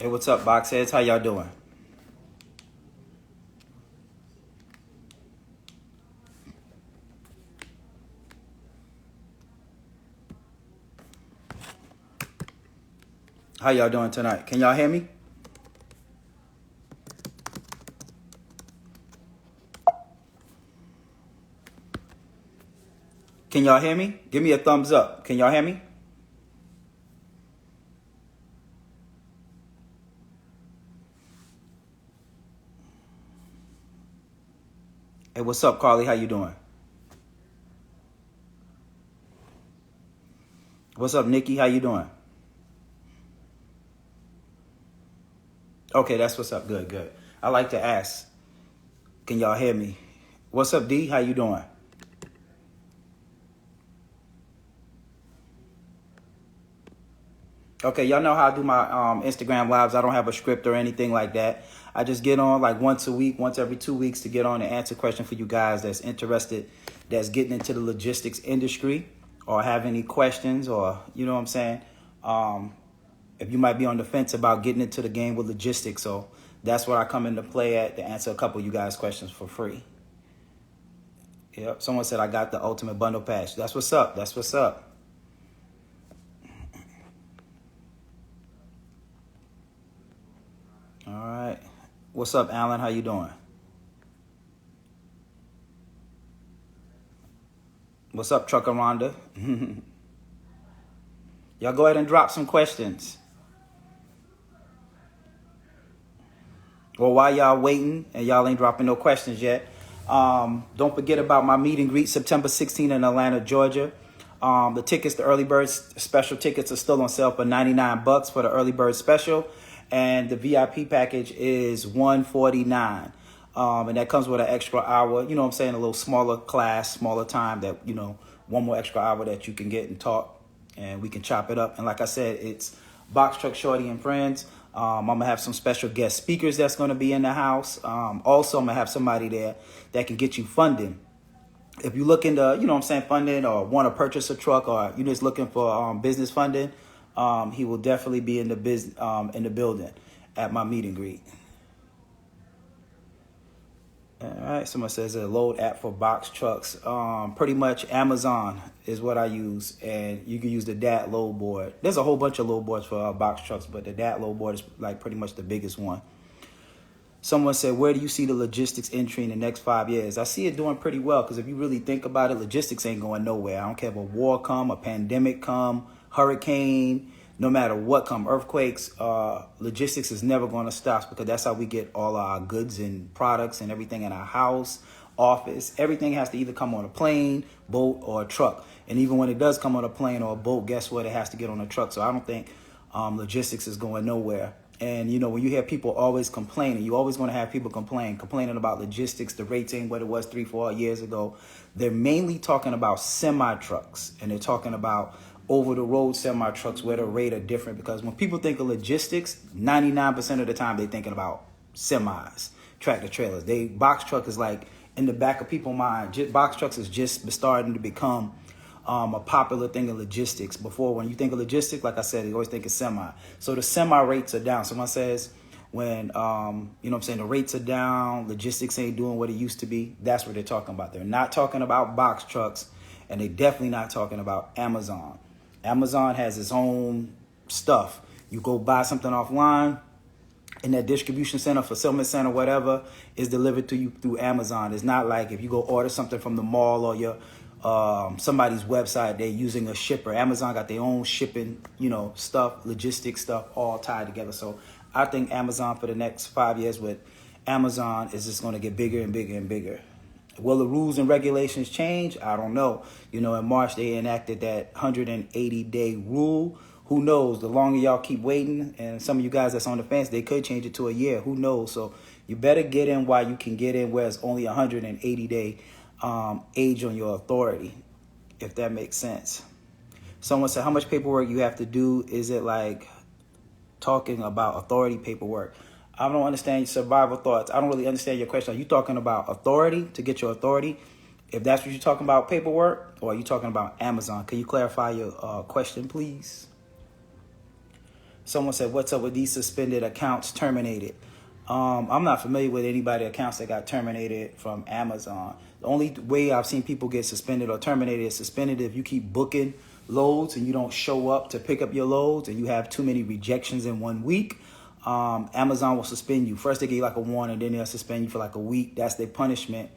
Hey, what's up, Boxheads? How y'all doing? How y'all doing tonight? Can y'all hear me? Can y'all hear me? Give me a thumbs up. Can y'all hear me? Hey, what's up, Carly? How you doing? What's up, Nikki? How you doing? Okay, that's what's up. Good, good. I like to ask. Can y'all hear me? What's up, D? How you doing? Okay, y'all know how I do my Instagram lives. I don't have a script or anything like that. I just get on like once a week, once every 2 weeks to get on and answer questions for you guys that's interested, that's getting into the logistics industry or have any questions or, you know what I'm saying? If you might be on the fence about getting into the game with logistics. So that's what I come into play at to answer a couple of you guys' questions for free. Yep, someone said I got the ultimate bundle patch. That's what's up. That's what's up. All right. What's up, Alan? How you doing? What's up, Trucker Rhonda? Y'all go ahead and drop some questions. Well, while y'all waiting and y'all ain't dropping no questions yet, don't forget about my meet and greet September 16th in Atlanta, Georgia. The tickets, the early bird special tickets are still on sale for $99 for the early bird special. And the VIP package is $149. And that comes with an extra hour, you know what I'm saying, a little smaller class, smaller time that, you know, one more extra hour that you can get and talk and we can chop it up. And like I said, it's Box Truck Shawty and Friends. I'm going to have some special guest speakers that's going to be in the house. Also, I'm going to have somebody there that can get you funding. If you're looking to, you know what I'm saying, funding or want to purchase a truck or you're just looking for business funding, he will definitely be in the building at my meet and greet. All right, someone says a load app for box trucks. Pretty much Amazon is what I use, and you can use the DAT load board. There's a whole bunch of load boards for box trucks, but the DAT load board is like pretty much the biggest one. Someone said, where do you see the logistics entry in the next 5 years? I see it doing pretty well because if you really think about it, logistics ain't going nowhere. I don't care if a war come, a pandemic come, hurricane, no matter what come, earthquakes, logistics is never going to stop because that's how we get all our goods and products and everything in our house, office. Everything has to either come on a plane, boat, or a truck. And even when it does come on a plane or a boat, guess what? It has to get on a truck. So I don't think logistics is going nowhere. And, you know, when you hear people always complaining, you're always going to have people complaining about logistics. The rates ain't what it was 3-4 years ago. They're mainly talking about semi-trucks and they're talking about over-the-road semi-trucks where the rate are different. Because when people think of logistics, 99% of the time they're thinking about semis, tractor trailers. Box truck is like in the back of people's mind. Box trucks is just starting to become a popular thing in logistics. Before, when you think of logistics, like I said, you always think of semi. So the semi rates are down. Someone says when, you know what I'm saying, the rates are down, logistics ain't doing what it used to be. That's what they're talking about. They're not talking about box trucks, and they're definitely not talking about Amazon. Amazon has its own stuff. You go buy something offline, and that distribution center, fulfillment center, whatever, is delivered to you through Amazon. It's not like if you go order something from the mall or your somebody's website, they're using a shipper. Amazon got their own shipping, you know, stuff, logistics stuff, all tied together. So I think Amazon for the next 5 years with Amazon is just going to get bigger and bigger and bigger. Will the rules and regulations change? I don't know. You know, in March, they enacted that 180-day rule. Who knows? The longer y'all keep waiting, and some of you guys that's on the fence, they could change it to a year. Who knows? So you better get in while you can get in, where it's only 180-day age on your authority, if that makes sense. Someone said, how much paperwork you have to do? Is it like talking about authority paperwork? I don't understand your survival thoughts. I don't really understand your question. Are you talking about authority to get your authority? If that's what you're talking about, paperwork, or are you talking about Amazon? Can you clarify your question, please? Someone said, what's up with these suspended accounts terminated? I'm not familiar with anybody accounts that got terminated from Amazon. The only way I've seen people get suspended or terminated is suspended if you keep booking loads and you don't show up to pick up your loads and you have too many rejections in 1 week. Amazon will suspend you. First they give you like a warning, then they'll suspend you for like a week. That's their punishment.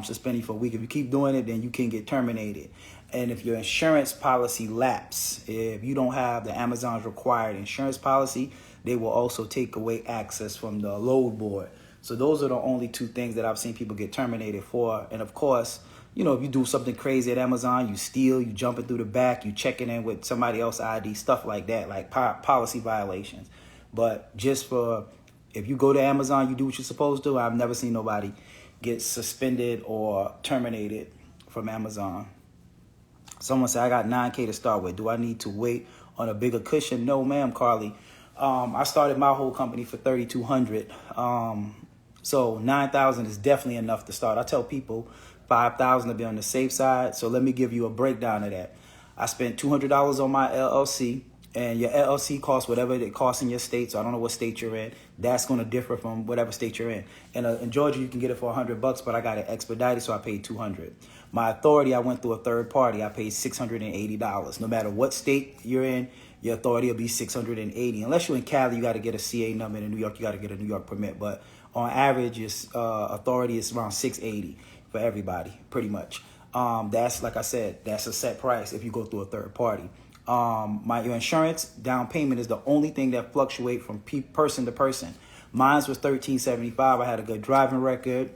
Suspend you for a week. If you keep doing it, then you can get terminated. And if your insurance policy lapse, if you don't have the Amazon's required insurance policy, they will also take away access from the load board. So those are the only two things that I've seen people get terminated for. And of course, you know, if you do something crazy at Amazon, you steal, you jumping through the back, you checking in with somebody else's ID, stuff like that, like policy violations. But just for, if you go to Amazon, you do what you're supposed to. I've never seen nobody get suspended or terminated from Amazon. Someone said, I got 9K to start with. Do I need to wait on a bigger cushion? No, ma'am, Carly. I started my whole company for $3,200. So 9,000 is definitely enough to start. I tell people 5,000 to be on the safe side. So let me give you a breakdown of that. I spent $200 on my LLC. And your LLC costs whatever it costs in your state. So I don't know what state you're in. That's going to differ from whatever state you're in. And in Georgia, you can get it for $100, but I got it expedited, so I paid $200. My authority, I went through a third party. I paid $680. No matter what state you're in, your authority will be $680. Unless you're in Cali, you got to get a CA number. In New York, you got to get a New York permit. But on average, it's, authority is around $680 for everybody, pretty much. That's, like I said, that's a set price if you go through a third party. Your insurance down payment is the only thing that fluctuate from person to person. Mine was $1,375. I had a good driving record.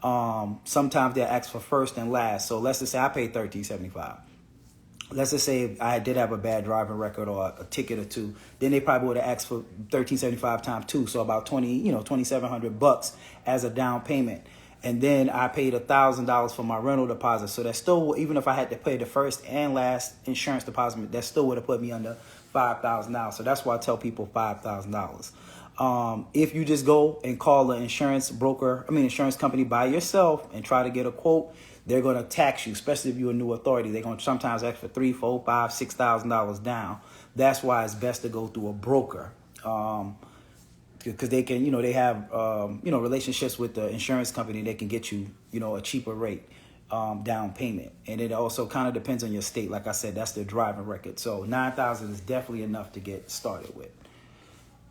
Sometimes they ask for first and last. So let's just say I paid $1,375. Let's just say I did have a bad driving record or a ticket or two. Then they probably would have asked for $1,375 times 2, so about $2,700 as a down payment. And then I paid $1,000 for my rental deposit. So that still, even if I had to pay the first and last insurance deposit, that still would have put me under $5,000. So that's why I tell people $5,000. If you just go and call an insurance company by yourself and try to get a quote, they're going to tax you, especially if you're a new authority. They're going to sometimes ask for $3,000, $4,000, $5,000, $6,000 down. That's why it's best to go through a broker. Because they can, they have, relationships with the insurance company. They can get you, a cheaper rate down payment. And it also kind of depends on your state. Like I said, that's their driving record. So 9,000 is definitely enough to get started with.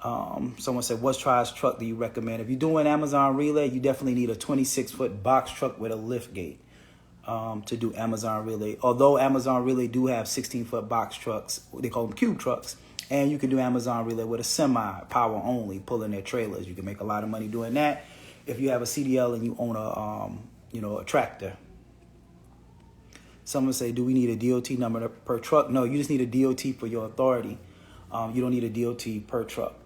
Someone said, what size truck do you recommend? If you're doing Amazon Relay, you definitely need a 26-foot box truck with a lift gate to do Amazon Relay. Although Amazon Relay do have 16-foot box trucks, they call them cube trucks. And you can do Amazon Relay with a semi, power only, pulling their trailers. You can make a lot of money doing that if you have a CDL and you own a tractor. Someone say, do we need a DOT number per truck? No, you just need a DOT for your authority. You don't need a DOT per truck.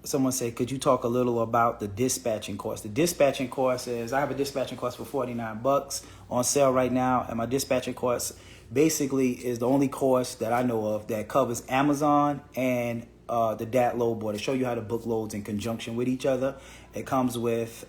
Someone say, could you talk a little about the dispatching course? The dispatching course is, I have a dispatching course for $49 on sale right now. And my dispatching course basically is the only course that I know of that covers Amazon and the DAT load board. To show you how to book loads in conjunction with each other. It comes with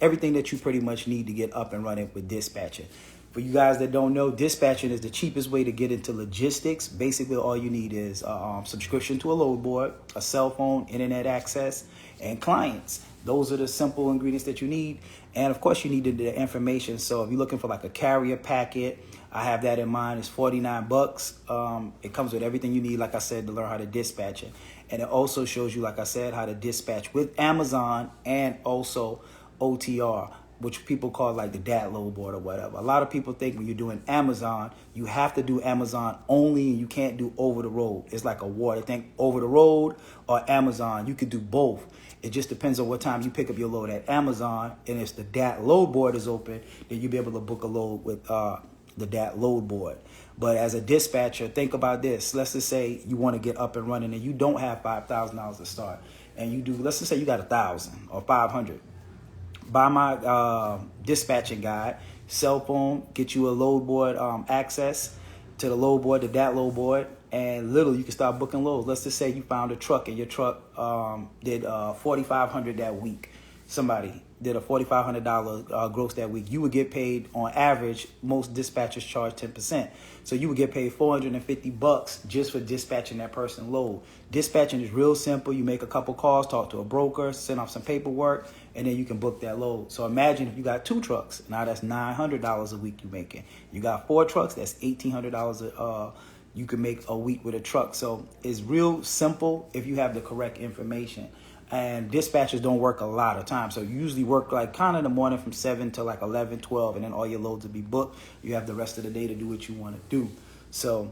everything that you pretty much need to get up and running with dispatching. For you guys that don't know, dispatching is the cheapest way to get into logistics. Basically, all you need is a subscription to a load board, a cell phone, internet access, and clients. Those are the simple ingredients that you need. And of course, you need the information. So if you're looking for like a carrier packet, I have that in mind. It's $49. It comes with everything you need, like I said, to learn how to dispatch it. And it also shows you, like I said, how to dispatch with Amazon and also OTR, which people call like the DAT load board or whatever. A lot of people think when you're doing Amazon, you have to do Amazon only and you can't do over the road. It's like a war. They think over the road or Amazon. You could do both. It just depends on what time you pick up your load at Amazon. And if the DAT load board is open, then you'll be able to book a load with the DAT load board. But as a dispatcher, think about this. Let's just say you want to get up and running and you don't have $5,000 to start. And you do, let's just say you got 1,000 or 500. Buy my dispatching guide, cell phone, get you a load board access to the load board, the DAT load board, and literally you can start booking loads. Let's just say you found a truck and your truck did 4,500 that week. somebody did a $4,500 gross that week, you would get paid on average. Most dispatchers charge 10%. So you would get paid $450 just for dispatching that person load. Dispatching is real simple. You make a couple calls, talk to a broker, send off some paperwork, and then you can book that load. So imagine if you got 2 trucks. Now that's $900 a week you're making. You got 4 trucks, that's $1,800 you can make a week with a truck. So it's real simple if you have the correct information. And dispatchers don't work a lot of time. So you usually work like kind of in the morning from 7 to like 11, 12, and then all your loads will be booked. You have the rest of the day to do what you want to do. So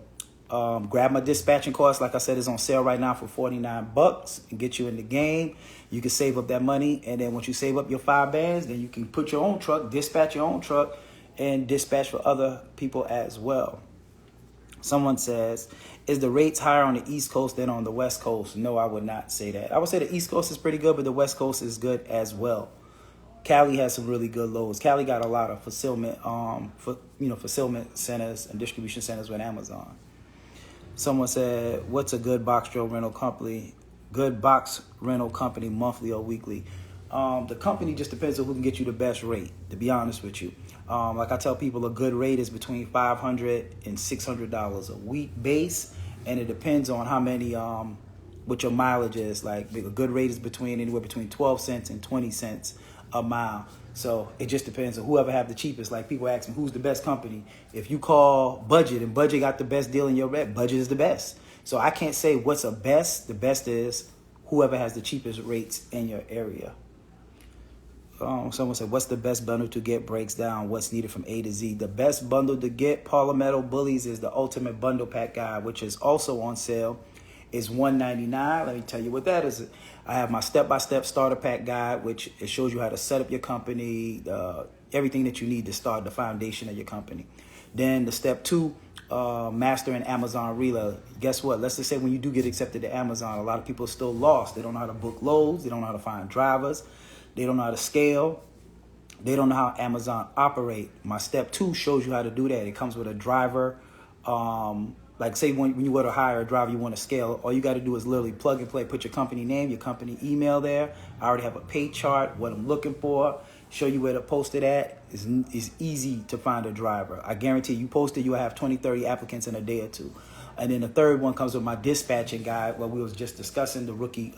grab my dispatching course. Like I said, it's on sale right now for $49 and get you in the game. You can save up that money. And then once you save up your 5 bands, then you can put your own truck, dispatch your own truck, and dispatch for other people as well. Someone says, is the rates higher on the East Coast than on the West Coast? No, I would not say that. I would say the East Coast is pretty good, but the West Coast is good as well. Cali has some really good loads. Cali got a lot of fulfillment centers and distribution centers with Amazon. Someone said, what's a good box rental company? Good box rental company, monthly or weekly? The company just depends on who can get you the best rate, to be honest with you. Like I tell people, a good rate is between $500 and $600 a week base, and it depends on how many, what your mileage is. Like a good rate is anywhere between 12 cents and 20 cents a mile. So it just depends on whoever have the cheapest. Like people ask me, who's the best company? If you call Budget and Budget got the best deal in your rep, Budget is the best. So I can't say what's the best. The best is whoever has the cheapest rates in your area. Someone said, what's the best bundle to get? Breaks down what's needed from A to Z. The best bundle to get, Palmetto Bullies, is the Ultimate Bundle Pack Guide, which is also on sale. It's $199. Let me tell you what that is. I have my step-by-step starter pack guide, which it shows you how to set up your company, everything that you need to start the foundation of your company. Then the step 2, mastering Amazon Relay. Guess what? Let's just say when you do get accepted to Amazon, a lot of people are still lost. They don't know how to book loads. They don't know how to find drivers. They don't know how to scale. They don't know how Amazon operate. My step 2 shows you how to do that. It comes with a driver. Like say when you want to hire a driver, you want to scale. All you got to do is literally plug and play. Put your company name, your company email there. I already have a pay chart, what I'm looking for. Show you where to post it at. It's easy to find a driver. I guarantee you post it, you'll have 20, 30 applicants in a day or 2. And then the third one comes with my dispatching guide, what we was just discussing, the rookie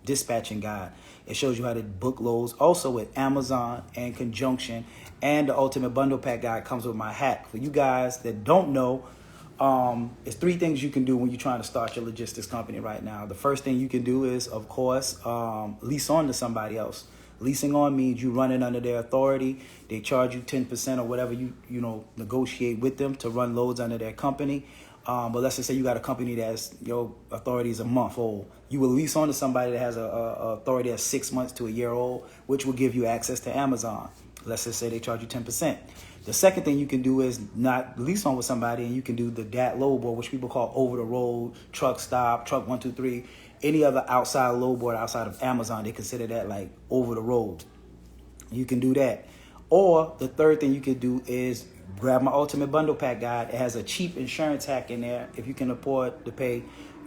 dispatching guide. It shows you how to book loads, also with Amazon in conjunction. And the Ultimate Bundle Pack guide comes with my hack. For you guys that don't know, it's 3 things you can do when you're trying to start your logistics company right now. The first thing you can do is, of course, lease on to somebody else. Leasing on means you run it under their authority. They charge you 10% or whatever you negotiate with them to run loads under their company. But let's just say you got a company that's your authority is a month old. You will lease on to somebody that has a authority that's 6 months to a year old, which will give you access to Amazon. Let's just say they charge you 10%. The second thing you can do is not lease on with somebody, and you can do the DAT load board, which people call over the road, truck stop, truck 123, any other outside load board outside of Amazon. They consider that like over the road. You can do that. Or the third thing you can do is grab my Ultimate Bundle Pack guide. It has a cheap insurance hack in there. If you can afford to pay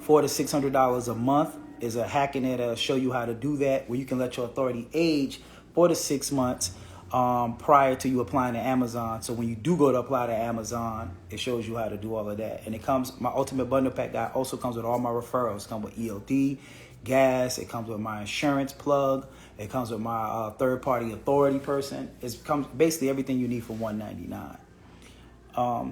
$400 to $600 a month, is a hack in there that'll show you how to do that, where you can let your authority age 4 to 6 months prior to you applying to Amazon. So when you do go to apply to Amazon, it shows you how to do all of that. And it comes, my Ultimate Bundle Pack guide also comes with all my referrals. It comes with ELD, gas. It comes with my insurance plug. It comes with my third-party authority person. It comes basically everything you need for $199.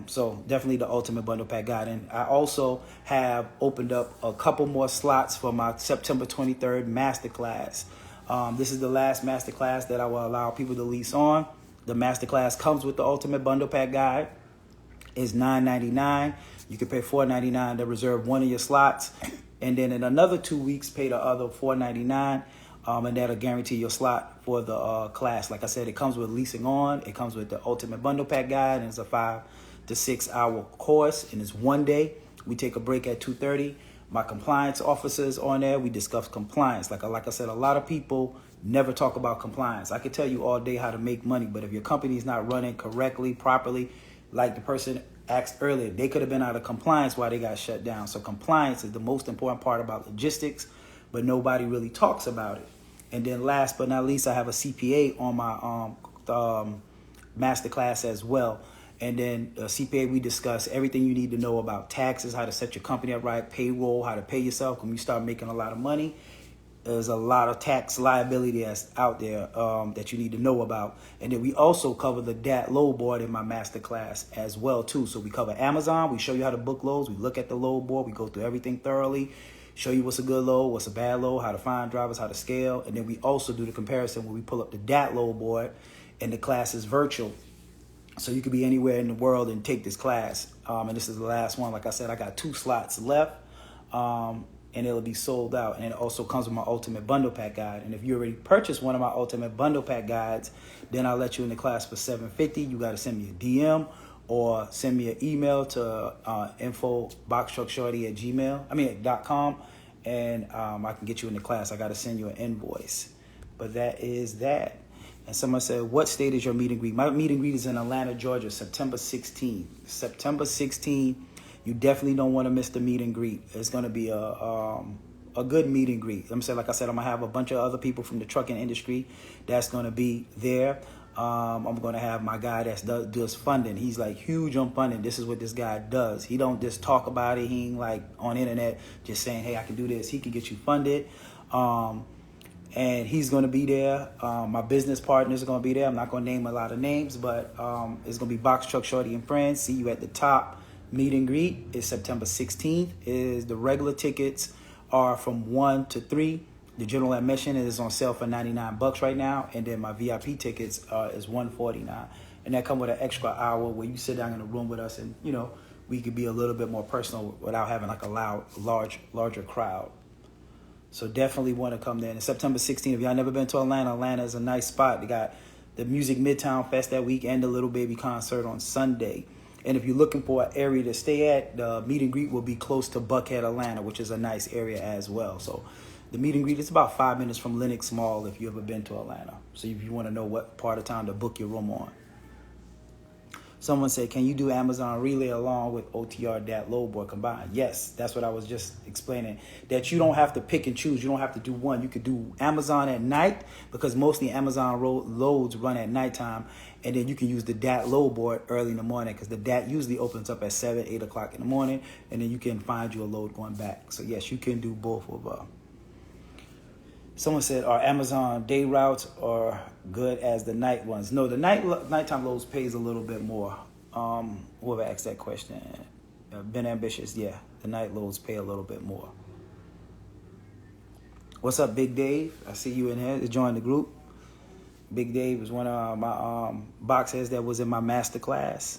So definitely the Ultimate Bundle Pack guide. And I also have opened up a couple more slots for my September 23rd masterclass. This is the last masterclass that I will allow people to lease on. The masterclass comes with the Ultimate Bundle Pack guide. It's $9.99. You can pay $4.99 to reserve one of your slots, and then in another 2 weeks, pay the other $4.99. And that'll guarantee your slot for the class. Like I said, it comes with leasing on. It comes with the Ultimate Bundle Pack guide, and it's a 5 to 6 hour course, and it's 1 day. We take a break at 2:30. My compliance officers on there. We discuss compliance. Like I said, a lot of people never talk about compliance. I could tell you all day how to make money, but if your company is not running correctly, properly, like the person asked earlier, they could have been out of compliance while they got shut down. So compliance is the most important part about logistics, but nobody really talks about it. And then last but not least, I have a CPA on my masterclass as well. And then CPA, we discuss everything you need to know about taxes, how to set your company up right, payroll, how to pay yourself when you start making a lot of money. There's a lot of tax liability that's out there that you need to know about. And then we also cover the DAT load board in my masterclass as well too. So we cover Amazon. We show you how to book loads. We look at the load board. We go through everything thoroughly, show you what's a good load, what's a bad load, how to find drivers, how to scale. And then we also do the comparison when we pull up the DAT load board, and the class is virtual. So you could be anywhere in the world and take this class. And this is the last one. Like I said, I got 2 slots left. And it'll be sold out. And it also comes with my Ultimate Bundle Pack Guide. And if you already purchased one of my Ultimate Bundle Pack Guides, then I'll let you in the class for $750. You got to send me a DM or send me an email to info.boxtruckshawty@gmail.com, and I can get you in the class. I got to send you an invoice. But that is that. And someone said, what state is your meet and greet? My meet and greet is in Atlanta, Georgia, September 16th. September 16th. You definitely don't want to miss the meet and greet. It's going to be a good meet and greet. Like I said, I'm going to have a bunch of other people from the trucking industry that's going to be there. I'm going to have my guy that does funding. He's like huge on funding. This is what this guy does. He don't just talk about it. He ain't like on the internet just saying, hey, I can do this. He can get you funded. And he's going to be there. My business partners are going to be there. I'm not going to name a lot of names, but it's going to be Box Truck Shawty and Friends. See you at the top. Meet and greet is September 16th. The regular tickets are from 1 to 3. The general admission is on sale for $99 right now. And then my VIP tickets is $149. And that come with an extra hour where you sit down in a room with us and, we could be a little bit more personal without having like a larger crowd. So definitely want to come there. And September 16th, if y'all never been to Atlanta, Atlanta is a nice spot. They got the Music Midtown Fest that week and the Little Baby concert on Sunday. And if you're looking for an area to stay at, the meet and greet will be close to Buckhead, Atlanta, which is a nice area as well. So the meet and greet is about 5 minutes from Lenox Mall if you've ever been to Atlanta. So if you want to know what part of town to book your room on. Someone said, can you do Amazon Relay along with OTR DAT load board combined? Yes, that's what I was just explaining. That you don't have to pick and choose. You don't have to do one. You could do Amazon at night because mostly Amazon loads run at nighttime. And then you can use the DAT load board early in the morning because the DAT usually opens up at 7, 8 o'clock in the morning. And then you can find you a load going back. So yes, you can do both of them. Someone said, are Amazon day routes are good as the night ones? No, the nighttime loads pays a little bit more. Whoever asked that question, been ambitious, yeah. The night loads pay a little bit more. What's up, Big Dave? I see you in here to join the group. Big Dave is one of my box heads that was in my master class.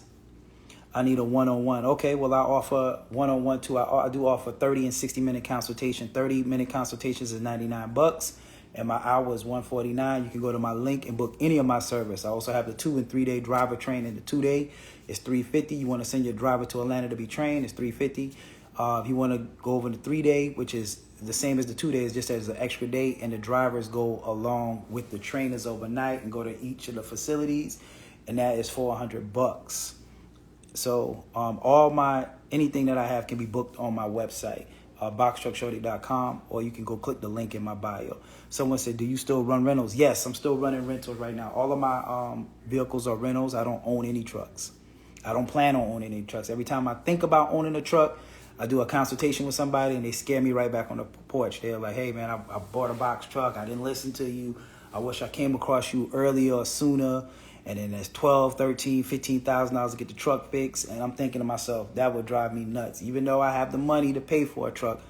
I need a one-on-one. Okay, well, I offer one-on-one too. I do offer 30 and 60-minute consultation. 30-minute consultations is $99, and my hour is $149. You can go to my link and book any of my service. I also have the 2 and 3 day driver training. The 2 day is $350. You want to send your driver to Atlanta to be trained, it's $350. If you want to go over the 3 day, which is the same as the 2 days, just as an extra day, and the drivers go along with the trainers overnight and go to each of the facilities, and that is $400. So anything that I have can be booked on my website, boxtruckshawty.com, or you can go click the link in my bio. Someone said, do you still run rentals? Yes, I'm still running rentals right now. All of my vehicles are rentals. I don't own any trucks. I don't plan on owning any trucks. Every time I think about owning a truck, I do a consultation with somebody and they scare me right back on the porch. They're like, hey man, I bought a box truck. I didn't listen to you. I wish I came across you earlier or sooner. And then there's $12,000, $13,000, $15,000 to get the truck fixed. And I'm thinking to myself, that would drive me nuts. Even though I have the money to pay for a truck,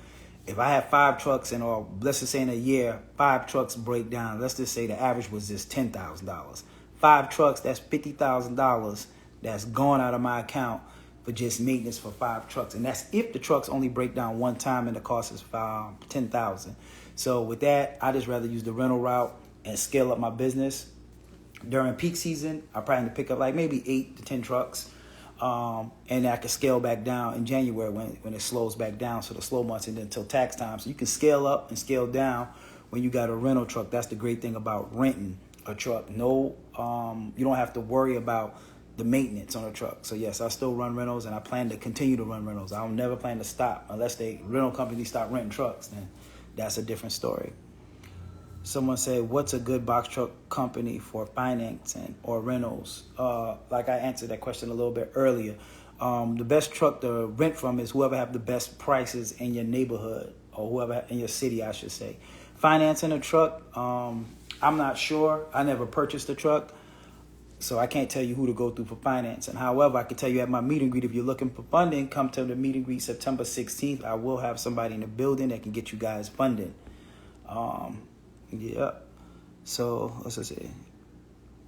if I have 5 trucks or let's just say in a year, 5 trucks break down. Let's just say the average was just $10,000. 5 trucks, that's $50,000 that's gone out of my account for just maintenance for 5 trucks. And that's if the trucks only break down one time and the cost is $10,000. So with that, I just rather use the rental route and scale up my business. During peak season, I probably need to pick up like maybe 8 to 10 trucks. And I can scale back down in January when it slows back down. So the slow months and then until tax time. So you can scale up and scale down when you got a rental truck. That's the great thing about renting a truck. No, you don't have to worry about the maintenance on a truck. So yes, I still run rentals and I plan to continue to run rentals. I don't never plan to stop unless rental companies stop renting trucks. Then that's a different story. Someone said, what's a good box truck company for financing or rentals? Like I answered that question a little bit earlier. The best truck to rent from is whoever have the best prices in your neighborhood, or whoever in your city, I should say. Financing a truck, I'm not sure. I never purchased a truck, so I can't tell you who to go through for financing. However, I can tell you at my meet and greet, if you're looking for funding, come to the meet and greet September 16th. I will have somebody in the building that can get you guys funding. Yeah. So let's just say,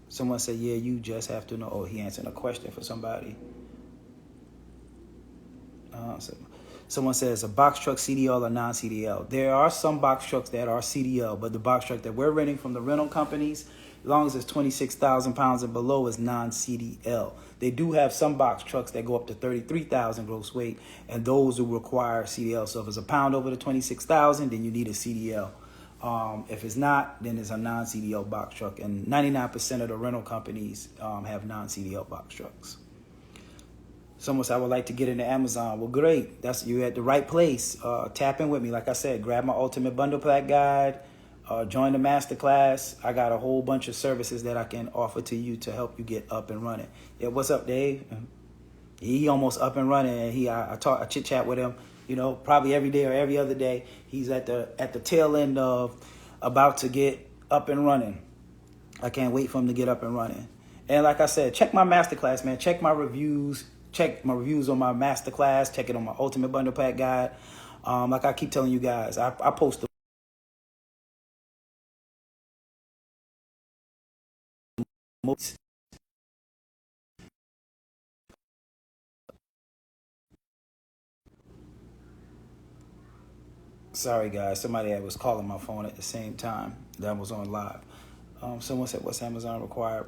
someone said, yeah, you just have to know. Oh, he answered a question for somebody. Someone says, a box truck CDL or non-CDL? There are some box trucks that are CDL, but the box truck that we're renting from the rental companies, as long as it's 26,000 pounds and below, is non-CDL. They do have some box trucks that go up to 33,000 gross weight, and those will require CDL. So if it's a pound over the 26,000, then you need a CDL. If it's not, then it's a non-CDL box truck. And 99% of the rental companies have non-CDL box trucks. Someone said, I would like to get into Amazon. Well, great. You're at the right place. Tap in with me. Like I said, grab my Ultimate Bundle Pack Guide. Join the masterclass. I got a whole bunch of services that I can offer to you to help you get up and running. Yeah, what's up, Dave? He almost up and running. And I chit chat with him, probably every day or every other day. He's at the tail end of about to get up and running. I can't wait for him to get up and running. And like I said, check my masterclass, man. Check my reviews. Check my reviews on my masterclass. Check it on my Ultimate Bundle Pack Guide. Like I keep telling you guys, I post the most. Sorry, guys. Somebody was calling my phone at the same time that was on live. Someone said, what's Amazon required?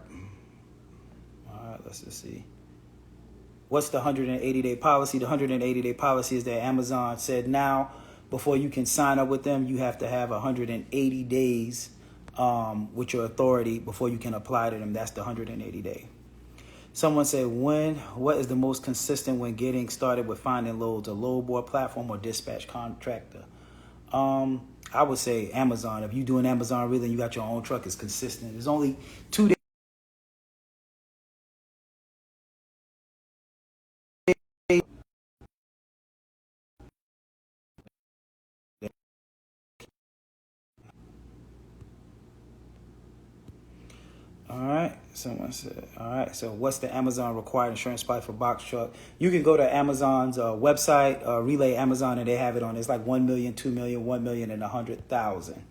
All right, let's just see. What's the 180-day policy? The 180-day policy is that Amazon said now, before you can sign up with them, you have to have 180 days with your authority before you can apply to them. That's the 180-day. Someone said, what is the most consistent when getting started with finding loads, a load board platform or dispatch contractor? I would say Amazon. If you're doing Amazon really and you got your own truck, it's consistent. There's only 2 days. All right. Someone said, all right. So what's the Amazon required insurance policy for box truck? You can go to Amazon's website, Relay Amazon, and they have it on. It's like 1 million, 2 million, 1 million, and 100,000.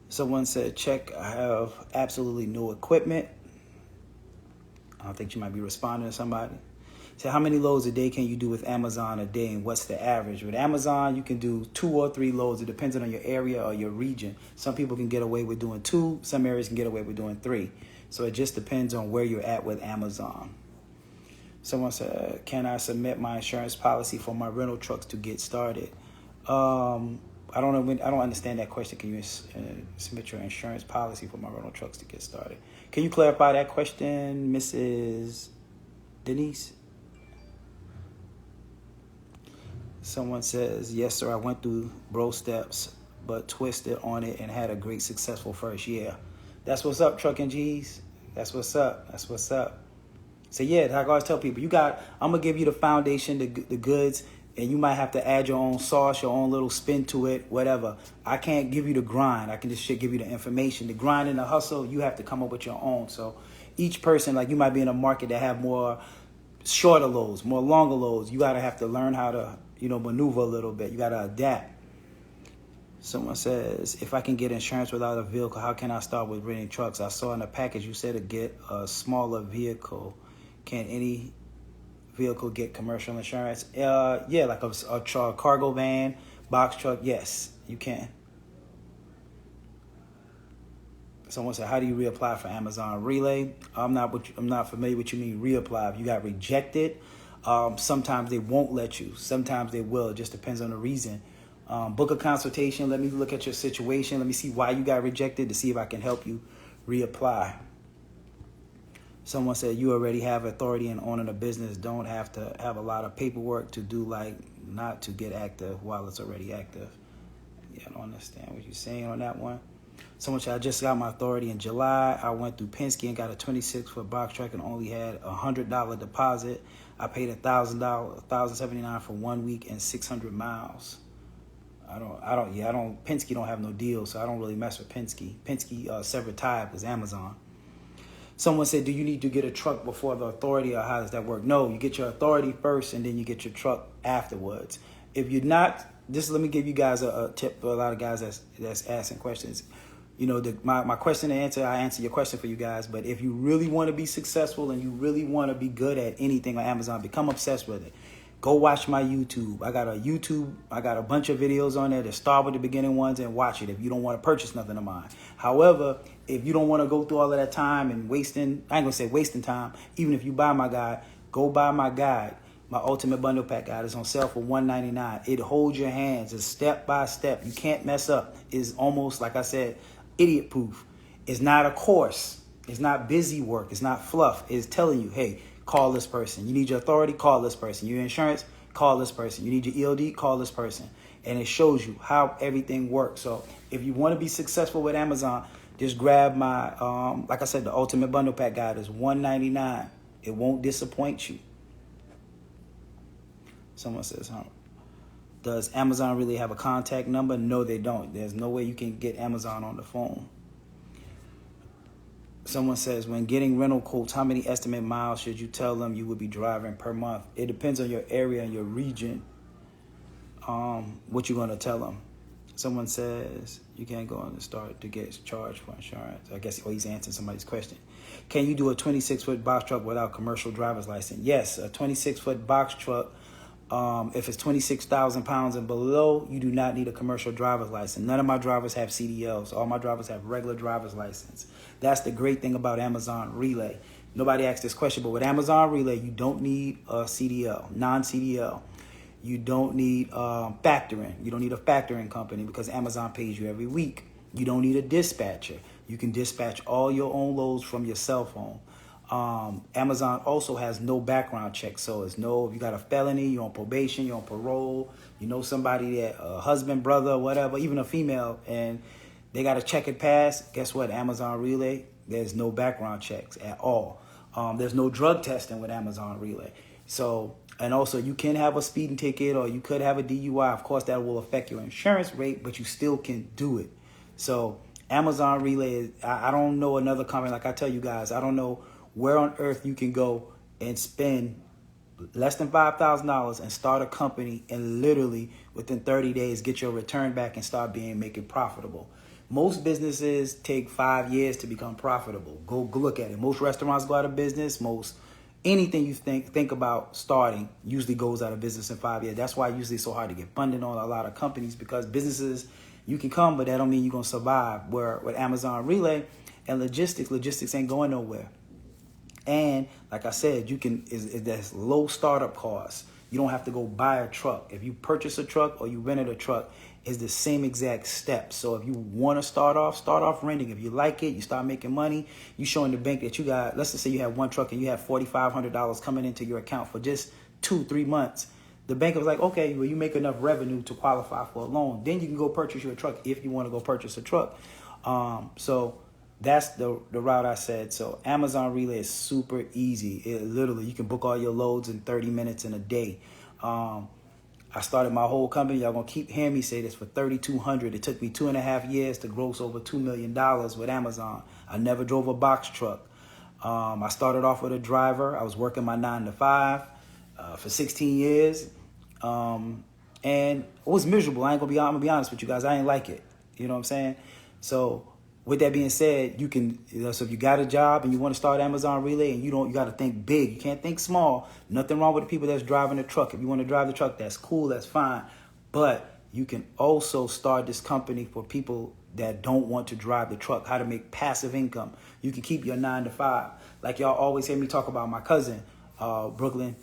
Someone said, check, I have absolutely no equipment. I don't think you might be responding to somebody. So how many loads a day can you do with Amazon a day, and what's the average? With Amazon, you can do 2 or 3 loads. It depends on your area or your region. Some people can get away with doing 2. Some areas can get away with doing 3. So it just depends on where you're at with Amazon. Someone said, can I submit my insurance policy for my rental trucks to get started? I don't understand that question. Can you submit your insurance policy for my rental trucks to get started? Can you clarify that question, Mrs. Denise? Someone says, yes, sir, I went through bro steps, but twisted on it and had a great successful first year. That's what's up, Trucking G's. That's what's up. That's what's up. So yeah, like I always tell people, I'm going to give you the foundation, the goods, and you might have to add your own sauce, your own little spin to it, whatever. I can't give you the grind. I can just give you the information. The grind and the hustle, you have to come up with your own. So each person, like you might be in a market that have more shorter loads, more longer loads. You got to have to learn how to, maneuver a little bit. You got to adapt. Someone says, if I can get insurance without a vehicle, how can I start with renting trucks? I saw in the package you said to get a smaller vehicle. Can any vehicle get commercial insurance? Yeah, like a cargo van, box truck. Yes, you can. Someone said, how do you reapply for Amazon Relay? I'm not familiar with what you mean reapply. If you got rejected, sometimes they won't let you. Sometimes they will. It just depends on the reason. Book a consultation. Let me look at your situation. Let me see why you got rejected to see if I can help you reapply. Someone said, you already have authority in owning a business. Don't have to have a lot of paperwork to do, like not to get active while it's already active. Yeah, I don't understand what you're saying on that one. Someone said, I just got my authority in July. I went through Penske and got a 26-foot box truck and only had a $100 deposit. I paid $1,079 for 1 week and 600 miles. Penske don't have no deal, so I don't really mess with Penske. Penske severed tie with Amazon. Someone said, do you need to get a truck before the authority, or how does that work? No, you get your authority first and then you get your truck afterwards. If you're not, let me give you guys a tip for a lot of guys that's asking questions. You know, my question to answer, I answer your question for you guys. But if you really want to be successful and you really want to be good at anything on Amazon, become obsessed with it. Go watch my YouTube. I got a bunch of videos on there to start with the beginning ones and watch it if you don't want to purchase nothing of mine. However, if you don't want to go through all of that time and I ain't going to say wasting time, even if you buy my guide, go buy my guide. My Ultimate Bundle Pack guide is on sale for $199. It holds your hands. It's step by step. You can't mess up. It's almost, like I said, idiot proof. It's not a course. It's not busy work. It's not fluff. It's telling you, hey, call this person. You need your authority, call this person. Your insurance, call this person. You need your ELD, call this person. And it shows you how everything works. So if you want to be successful with Amazon, just grab my, like I said, the Ultimate Bundle Pack guide is $199. It won't disappoint you. Someone says, does Amazon really have a contact number? No, they don't. There's no way you can get Amazon on the phone. Someone says, when getting rental quotes, how many estimate miles should you tell them you would be driving per month? It depends on your area and your region, what you're going to tell them. Someone says, you can't go on the start to get charged for insurance. I guess he's answering somebody's question. Can you do a 26-foot box truck without commercial driver's license? Yes, a 26-foot box truck. If it's 26,000 pounds and below, you do not need a commercial driver's license. None of my drivers have CDLs. All my drivers have regular driver's license. That's the great thing about Amazon Relay. Nobody asked this question, but with Amazon Relay, you don't need a CDL, non-CDL. You don't need factoring. You don't need a factoring company because Amazon pays you every week. You don't need a dispatcher. You can dispatch all your own loads from your cell phone. Amazon also has no background check. So it's no, if you got a felony, you're on probation, you're on parole, you know somebody that, a husband, brother, whatever, even a female, and they got to check it pass. Guess what? Amazon Relay, there's no background checks at all. There's no drug testing with Amazon Relay. So, and also you can have a speeding ticket or you could have a DUI. Of course, that will affect your insurance rate, but you still can do it. So Amazon Relay, I don't know another company. Like I tell you guys, I don't know where on earth you can go and spend less than $5,000 and start a company and literally within 30 days get your return back and start making profitable. Most businesses take 5 years to become profitable. Go look at it. Most restaurants go out of business. Most anything you think about starting usually goes out of business in 5 years. That's why usually it's so hard to get funding on a lot of companies, because businesses, you can come, but that don't mean you're going to survive. Where with Amazon Relay and logistics ain't going nowhere. And like I said, there's low startup costs. You don't have to go buy a truck. If you purchase a truck or you rented a truck, it's the same exact steps. So if you want to start off renting. If you like it, you start making money. You showing the bank that you got, let's just say you have one truck and you have $4,500 coming into your account for just 2-3 months. The bank was like, okay, well, you make enough revenue to qualify for a loan. Then you can go purchase your truck if you want to go purchase a truck. So that's the route I said. So Amazon Relay is super easy. It literally, you can book all your loads in 30 minutes in a day. I started my whole company. Y'all gonna keep hearing me say this, for $3,200. It took me 2.5 years to gross over $2 million with Amazon. I never drove a box truck. I started off with a driver. I was working my 9 to 5 for 16 years. And it was miserable. I'm gonna be honest with you guys. I ain't like it. You know what I'm saying? So with that being said, you can, so if you got a job and you want to start Amazon Relay, and you got to think big. You can't think small. Nothing wrong with the people that's driving the truck. If you want to drive the truck, that's cool, that's fine. But you can also start this company for people that don't want to drive the truck, how to make passive income. You can keep your 9 to 5. Like y'all always hear me talk about my cousin, Brooklyn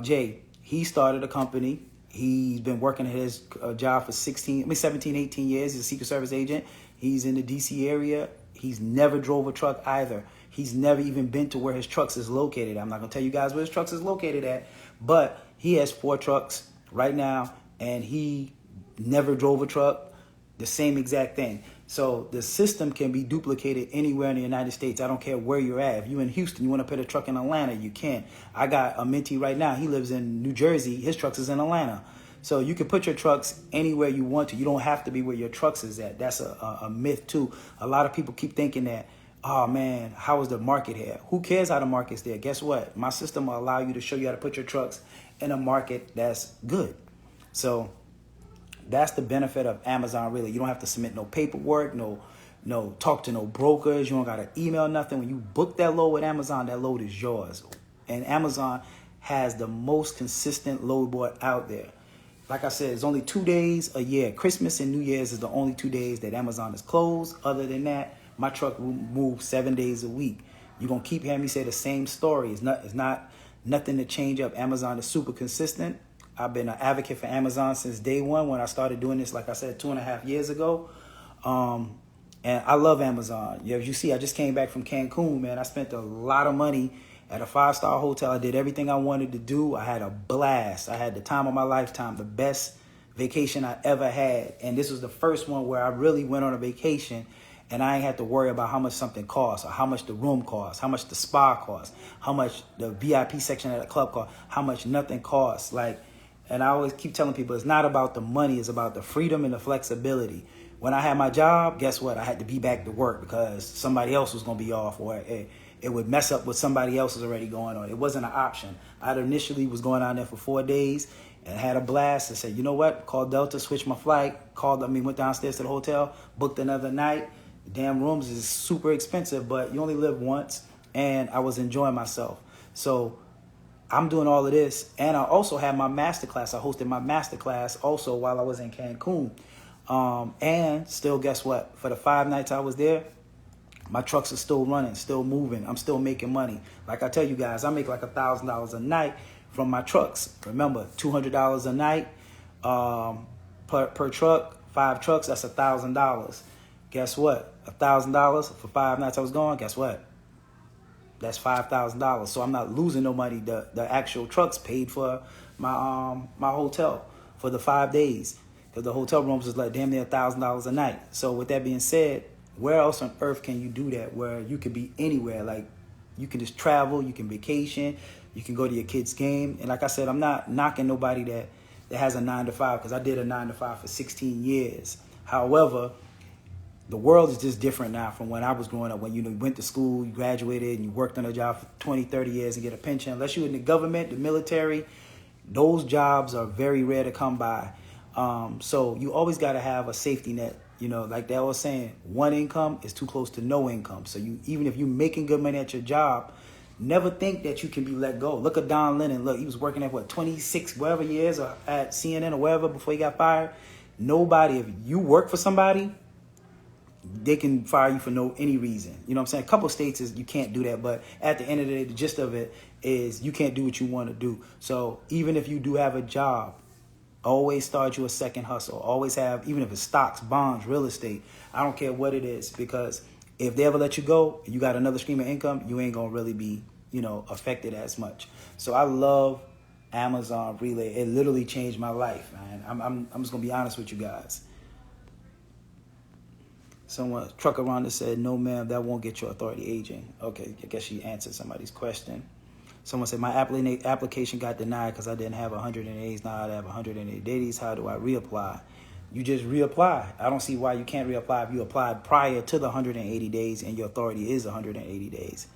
Jay. He started a company. He's been working at his job for 17, 18 years. He's a Secret Service agent. He's in the D.C. area. He's never drove a truck either. He's never even been to where his trucks is located. I'm not going to tell you guys where his trucks is located at, but he has 4 trucks right now, and he never drove a truck. The same exact thing. So the system can be duplicated anywhere in the United States. I don't care where you're at. If you're in Houston, you want to put a truck in Atlanta, you can. I got a mentee right now. He lives in New Jersey. His trucks is in Atlanta. So you can put your trucks anywhere you want to. You don't have to be where your trucks is at. That's a myth too. A lot of people keep thinking that, oh man, how is the market here? Who cares how the market's there? Guess what? My system will allow you to show you how to put your trucks in a market that's good. So that's the benefit of Amazon, really. You don't have to submit no paperwork, no talk to no brokers. You don't got to email nothing. When you book that load with Amazon, that load is yours. And Amazon has the most consistent load board out there. Like I said, it's only 2 days a year. Christmas and New Year's is the only 2 days that Amazon is closed. Other than that, my truck will move 7 days a week. You're going to keep hearing me say the same story. It's not nothing to change up. Amazon is super consistent. I've been an advocate for Amazon since day one when I started doing this, like I said, 2.5 years ago. And I love Amazon. As you see, I just came back from Cancun, man. I spent a lot of money at a 5-star hotel. I did everything I wanted to do. I had a blast. I had the time of my lifetime, the best vacation I ever had. And this was the first one where I really went on a vacation and I ain't had to worry about how much something costs, or how much the room costs, how much the spa costs, how much the VIP section at the club costs, how much nothing costs. And I always keep telling people it's not about the money, it's about the freedom and the flexibility. When I had my job, guess what? I had to be back to work because somebody else was going to be off, or it would mess up what somebody else was already going on. It wasn't an option. I initially was going out there for 4 days and had a blast and said, you know what? Called Delta, switched my flight, went downstairs to the hotel, booked another night. The damn rooms is super expensive, but you only live once, and I was enjoying myself. So I'm doing all of this, and I also had my masterclass. I hosted my masterclass also while I was in Cancun. And still, guess what? For the 5 nights I was there, my trucks are still running, still moving. I'm still making money. Like I tell you guys, I make like $1,000 a night from my trucks. Remember, $200 a night per truck, 5 trucks, that's $1,000. Guess what? $1,000 for 5 nights I was gone, guess what? That's $5,000. So I'm not losing no money. The actual trucks paid for my hotel for the 5 days. Because the hotel rooms is like damn near $1,000 a night. So with that being said, where else on earth can you do that where you could be anywhere? Like you can just travel, you can vacation, you can go to your kid's game. And like I said, I'm not knocking nobody that has a 9-to-5 because I did a 9-to-5 for 16 years. However, the world is just different now from when I was growing up. When you went to school, you graduated, and you worked on a job for 20, 30 years and get a pension. Unless you're in the government, the military, those jobs are very rare to come by. So you always got to have a safety net. Like they always saying, one income is too close to no income. So even if you're making good money at your job, never think that you can be let go. Look at Don Lennon. Look, he was working at 26 whatever years or at CNN or wherever before he got fired. Nobody, if you work for somebody, they can fire you for any reason. You know what I'm saying? A couple of states is you can't do that, but at the end of the day, the gist of it is you can't do what you want to do. So even if you do have a job, always start you a second hustle. Always have, even if it's stocks, bonds, real estate, I don't care what it is, because if they ever let you go, you got another stream of income, you ain't gonna really be, affected as much. So I love Amazon Relay. It literally changed my life, man. I'm just gonna be honest with you guys. Someone, Trucker Rhonda said, no, ma'am, that won't get your authority aging. Okay, I guess she answered somebody's question. Someone said, my application got denied because I didn't have 180 days. Now I have 180 days. How do I reapply? You just reapply. I don't see why you can't reapply if you applied prior to the 180 days and your authority is 180 days.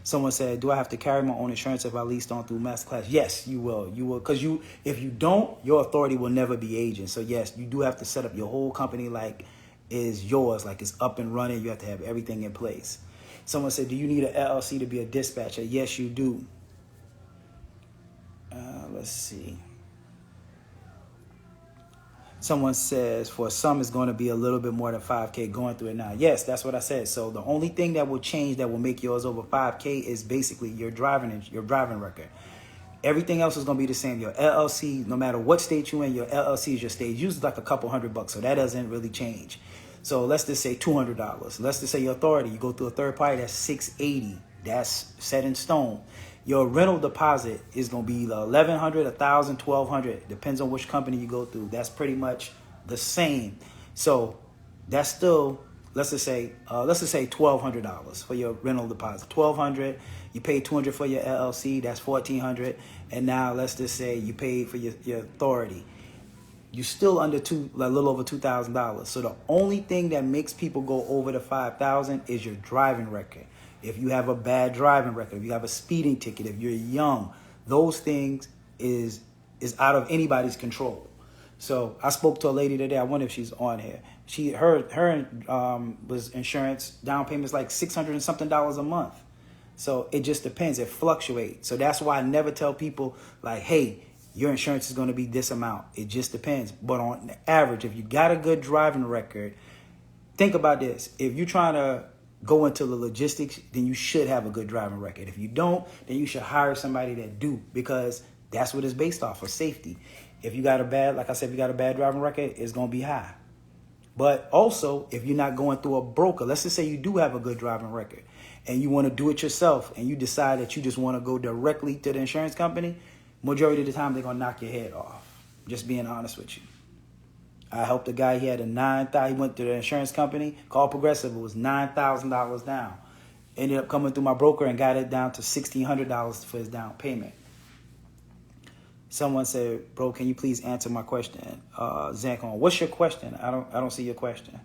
Someone said, do I have to carry my own insurance if I leased on through masterclass? Yes, you will. You will, because if you don't, your authority will never be aging. So yes, you do have to set up your whole company like is yours, like it's up and running. You have to have everything in place. Someone said, do you need an LLC to be a dispatcher? Yes, you do. Let's see. Someone says, for some, it's going to be a little bit more than 5K going through it now. Yes, that's what I said. So the only thing that will change that will make yours over 5K is basically your driving record. Everything else is going to be the same. Your LLC, no matter what state you're in, your LLC is your state. Usually like a couple $100, so that doesn't really change. So let's just say $200. Let's just say your authority, you go through a third party, that's $680. That's set in stone. Your rental deposit is going to be $1,100, $1,000, $1,200. Depends on which company you go through. That's pretty much the same. So That's still, let's just say $1,200 for your rental deposit. $1,200. You paid $200 for your LLC. That's $1,400. And now let's just say you paid for your authority. You still under a little over $2,000. So the only thing that makes people go over the $5,000 is your driving record. If you have a bad driving record, if you have a speeding ticket, if you're young, those things is out of anybody's control. So I spoke to a lady today. I wonder if she's on here. Her was insurance down payments like $600 and something a month. So it just depends. It fluctuates. So that's why I never tell people like, hey, your insurance is going to be this amount. It just depends. But on average, if you got a good driving record, think about this. If you're trying to go into the logistics, then you should have a good driving record. If you don't, then you should hire somebody that do, because that's what it's based off of, safety. If you got a bad, like I said, if you got a bad driving record, it's going to be high. But also, if you're not going through a broker, let's just say you do have a good driving record and you want to do it yourself and you decide that you just want to go directly to the insurance company, majority of the time they're going to knock your head off. Just being honest with you. I helped a guy, he had a $9,000, he went to the insurance company, called Progressive, it was $9,000 down. Ended up coming through my broker and got it down to $1,600 for his down payment. Someone said, bro, can you please answer my question? Zancon, what's your question? I don't see your question.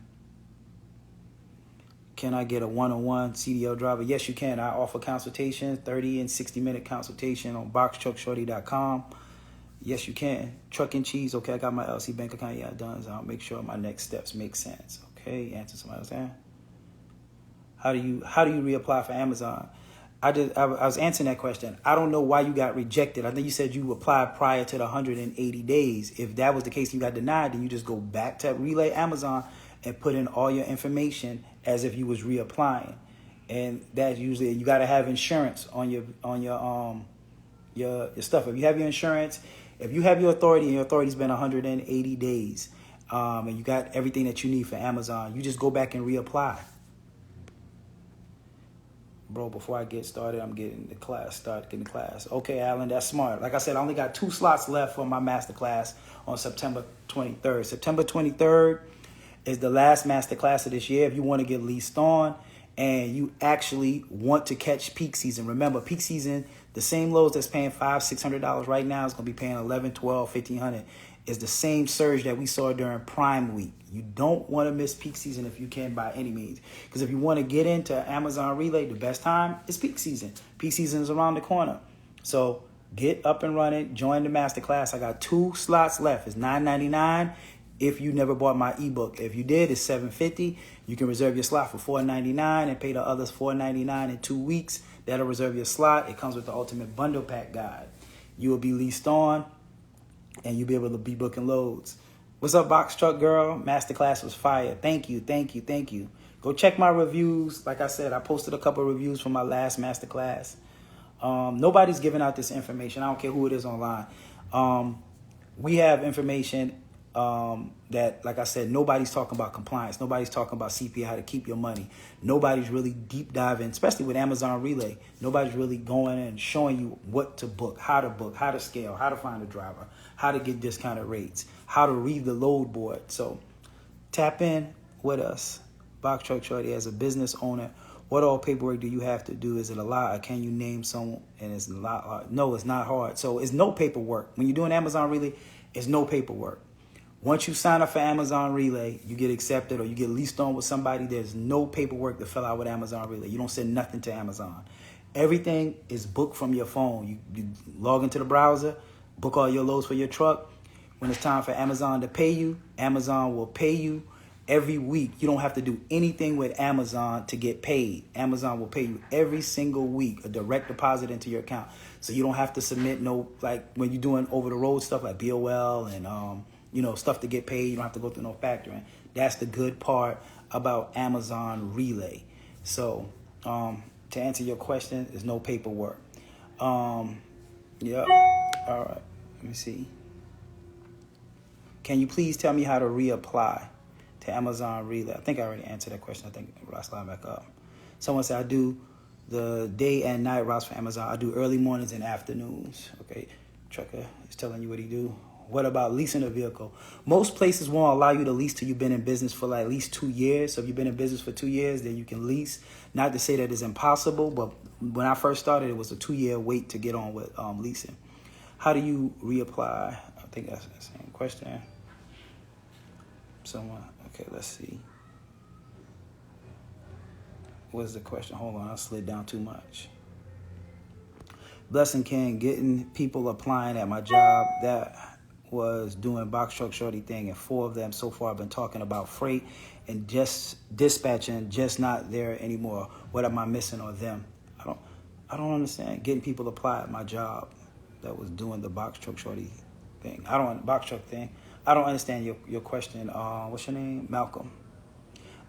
Can I get a one-on-one CDL driver? Yes, you can. I offer consultations, 30 and 60-minute consultation on boxtruckshorty.com. Yes, you can. Truck and cheese. Okay, I got my LC bank account. Yeah, done. So I'll make sure my next steps make sense. Okay, answer somebody else there. How do you reapply for Amazon? I was answering that question. I don't know why you got rejected. I think you said you applied prior to the 180 days. If that was the case, you got denied, then you just go back to Relay Amazon and put in all your information as if you was reapplying. And that's usually, you got to have insurance on your stuff. If you have your insurance, if you have your authority and your authority's been 180 days, and you got everything that you need for Amazon, you just go back and reapply. Bro, before I get started, I'm getting the class. Okay, Alan, that's smart. Like I said, I only got 2 slots left for my masterclass on September 23rd. September 23rd is the last masterclass of this year. If you want to get leased on and you actually want to catch peak season, remember, peak season, the same loads that's paying $500-$600 right now is going to be paying $1,100, $1,200, $1,500. Is the same surge that we saw during Prime Week. You don't want to miss peak season if you can by any means. Because if you want to get into Amazon Relay, the best time is peak season. Peak season is around the corner. So get up and running. Join the masterclass. I got 2 slots left. It's $9.99 if you never bought my ebook. If you did, it's $7.50. You can reserve your slot for $4.99 and pay the others $4.99 in 2 weeks. That'll reserve your slot. It comes with the Ultimate Bundle Pack Guide. You will be leased on, and you'll be able to be booking loads. What's up, Box Truck Girl? Masterclass was fire. Thank you. Go check my reviews. Like I said, I posted a couple of reviews from my last masterclass. Nobody's giving out this information. I don't care who it is online. We have information that, like I said, nobody's talking about compliance. Nobody's talking about CPA, how to keep your money. Nobody's really deep diving, especially with Amazon Relay. Nobody's really going and showing you what to book, how to scale, how to find a driver, how to get discounted rates, how to read the load board. So tap in with us. Box Truck Shorty, as a business owner, what all paperwork do you have to do? Is it a lot, or can you name someone? And it's a lot hard. No, it's not hard. So it's no paperwork. When you're doing Amazon Relay, it's no paperwork. Once you sign up for Amazon Relay, you get accepted or you get leased on with somebody, there's no paperwork to fill out with Amazon Relay. You don't send nothing to Amazon. Everything is booked from your phone. You log into the browser, book all your loads for your truck. When it's time for Amazon to pay you, Amazon will pay you every week. You don't have to do anything with Amazon to get paid. Amazon will pay you every single week, a direct deposit into your account. So you don't have to submit no, like when you're doing over the road stuff like BOL and stuff to get paid. You don't have to go through no factoring. That's the good part about Amazon Relay. So to answer your question, there's no paperwork. Yeah. All right. Let me see. Can you please tell me how to reapply to Amazon Relay? I think I already answered that question. I think I'll slide back up. Someone said I do the day and night routes for Amazon. I do early mornings and afternoons. Okay. Trucker is telling you what he do. What about leasing a vehicle? Most places won't allow you to lease till you've been in business for like at least 2 years. So if you've been in business for 2 years, then you can lease. Not to say that it's impossible, but when I first started, it was a 2-year wait to get on with leasing. How do you reapply? I think that's the same question. Someone, okay, let's see. What's the question? Hold on, I slid down too much. Blessing King, getting people applying at my job that was doing box truck shorty thing, and 4 of them so far have been talking about freight and just dispatching, just not there anymore. What am I missing on them? I don't understand. Getting people apply at my job that was doing the box truck shorty thing. Box truck thing. I don't understand your question. What's your name? Malcolm.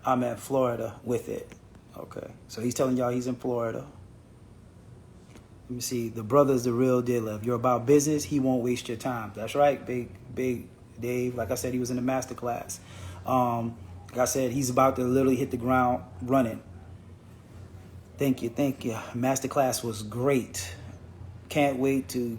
I'm in Florida with it. Okay, so he's telling y'all he's in Florida. Let me see. The brother's the real deal. If you're about business, he won't waste your time. That's right, big Dave. Like I said, he was in the masterclass. Like I said, he's about to literally hit the ground running. Thank you. Masterclass was great. Can't wait to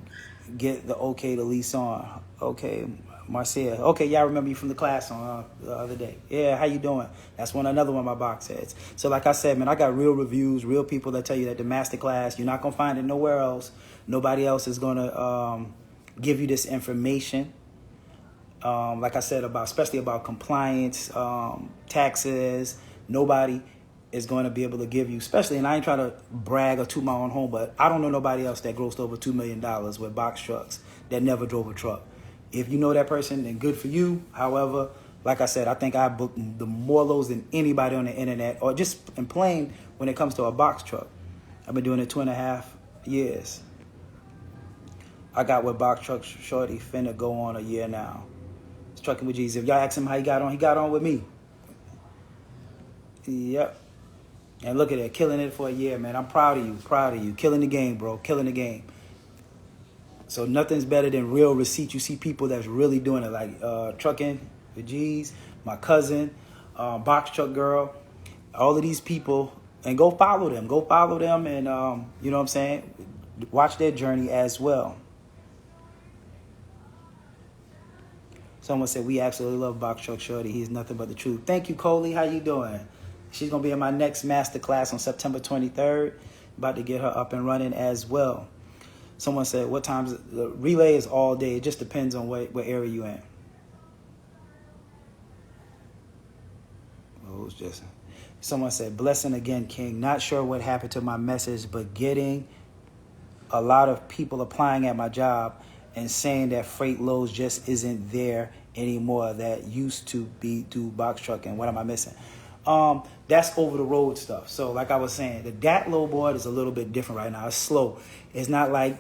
get the okay to lease on. Okay, Marcia. Okay, yeah, I remember you from the class on the other day. Yeah, how you doing? That's another one of my box heads. So like I said, man, I got real reviews, real people that tell you that the masterclass, you're not going to find it nowhere else. Nobody else is going to give you this information. Like I said, especially about compliance, taxes. Nobody is going to be able to give you, especially, and I ain't trying to brag or toot my own home, but I don't know nobody else that grossed over $2 million with box trucks that never drove a truck. If you know that person, then good for you. However, like I said, I think I booked the more loads than anybody on the internet, or just in plain when it comes to a box truck. I've been doing it 2.5 years. I got with box truck shorty finna go on a year now. It's Trucking with G's. If y'all ask him how he got on with me. Yep. And look at it, killing it for a year, man. I'm proud of you. Killing the game, bro. Killing the game. So nothing's better than real receipts. You see people that's really doing it, like Trucking with G's, my cousin, Box Truck Girl, all of these people, and go follow them. And, you know what I'm saying? Watch their journey as well. Someone said, we absolutely love Box Truck Shorty. He's nothing but the truth. Thank you, Coley. How you doing? She's going to be in my next masterclass on September 23rd. About to get her up and running as well. Someone said, what times? The relay is all day. It just depends on what area you're in. Oh, it was just... Someone said, blessing again, King. Not sure what happened to my message, but getting a lot of people applying at my job and saying that freight loads just isn't there anymore that used to be through box trucking. What am I missing? That's over the road stuff. So like I was saying, the DAT load board is a little bit different right now. It's slow. It's not like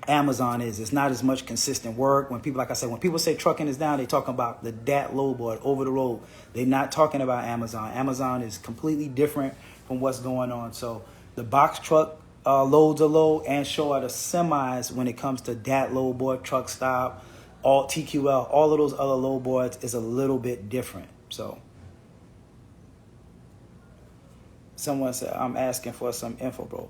Amazon is. It's not as much consistent work. When people, like I said, when people say trucking is down, they're talking about the DAT load board, over the road. They're not talking about Amazon. Amazon is completely different from what's going on. So the box truck loads are low, and so are the semis when it comes to DAT load board, truck stop, all TQL, all of those other load boards is a little bit different. So someone said, I'm asking for some info, bro.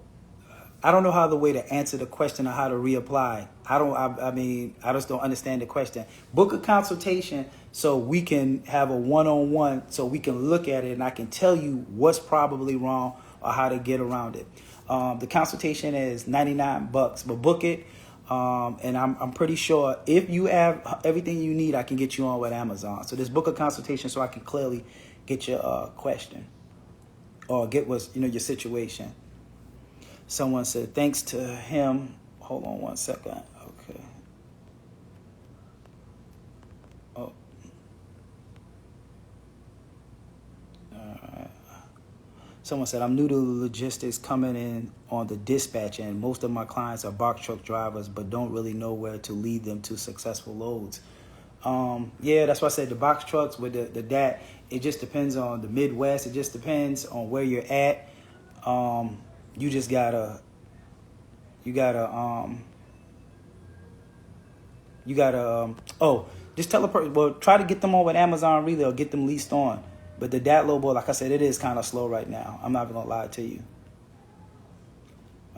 I don't know how the way to answer the question or how to reapply. I just don't understand the question. Book a consultation so we can have a one-on-one, so we can look at it and I can tell you what's probably wrong or how to get around it. The consultation is $99, but book it. And I'm pretty sure if you have everything you need, I can get you on with Amazon. So just book a consultation so I can clearly get your question or get what's, your situation. Someone said, thanks to him. Hold on one second. Okay. Oh. All right. Someone said, I'm new to logistics coming in on the dispatch end. Most of my clients are box truck drivers, but don't really know where to lead them to successful loads. Yeah, that's why I said the box trucks with the DAT, it just depends on the Midwest. It just depends on where you're at. You just gotta just tell a person, well, try to get them on with Amazon Relay or get them leased on. But the DAT low board, like I said, it is kind of slow right now. I'm not even gonna lie to you.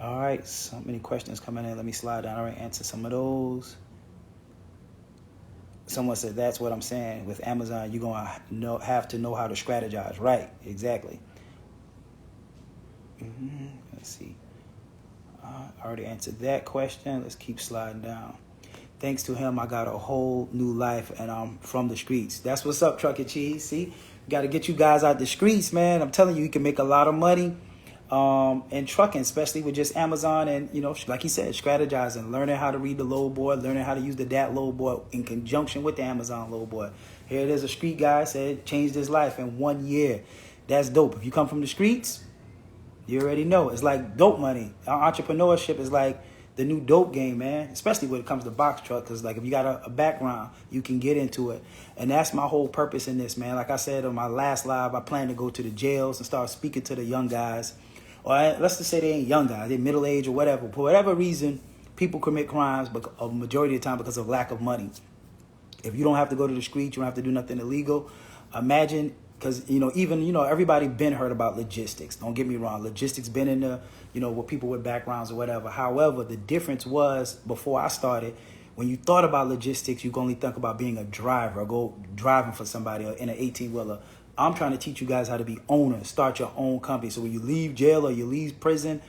All right, so many questions coming in. Let me slide down. All right, answer some of those. Someone said, that's what I'm saying. With Amazon, you're going to have to know how to strategize. Right, exactly. Let's see. I already answered that question. Let's keep sliding down. Thanks to him, I got a whole new life, and I'm from the streets. That's what's up, Truck and Cheese. See, got to get you guys out the streets, man. I'm telling you, you can make a lot of money in trucking, especially with just Amazon and, like he said, strategizing, learning how to read the load board, learning how to use the DAT load board in conjunction with the Amazon load board. Here it is, a street guy said changed his life in 1 year. That's dope. If you come from the streets, you already know. It's like dope money. Entrepreneurship is like the new dope game, man, especially when it comes to box truck, because like if you got a background, you can get into it. And that's my whole purpose in this, man. Like I said on my last live, I plan to go to the jails and start speaking to the young guys. Or let's just say they ain't young guys, they're middle age or whatever. For whatever reason, people commit crimes, but a majority of the time because of lack of money. If you don't have to go to the street, you don't have to do nothing illegal. Imagine, because, everybody been heard about logistics. Don't get me wrong. Logistics been in the, with people with backgrounds or whatever. However, the difference was before I started, when you thought about logistics, you can only think about being a driver or go driving for somebody or in an 18-wheeler. I'm trying to teach you guys how to be owners, start your own company. So when you leave jail or you leave prison,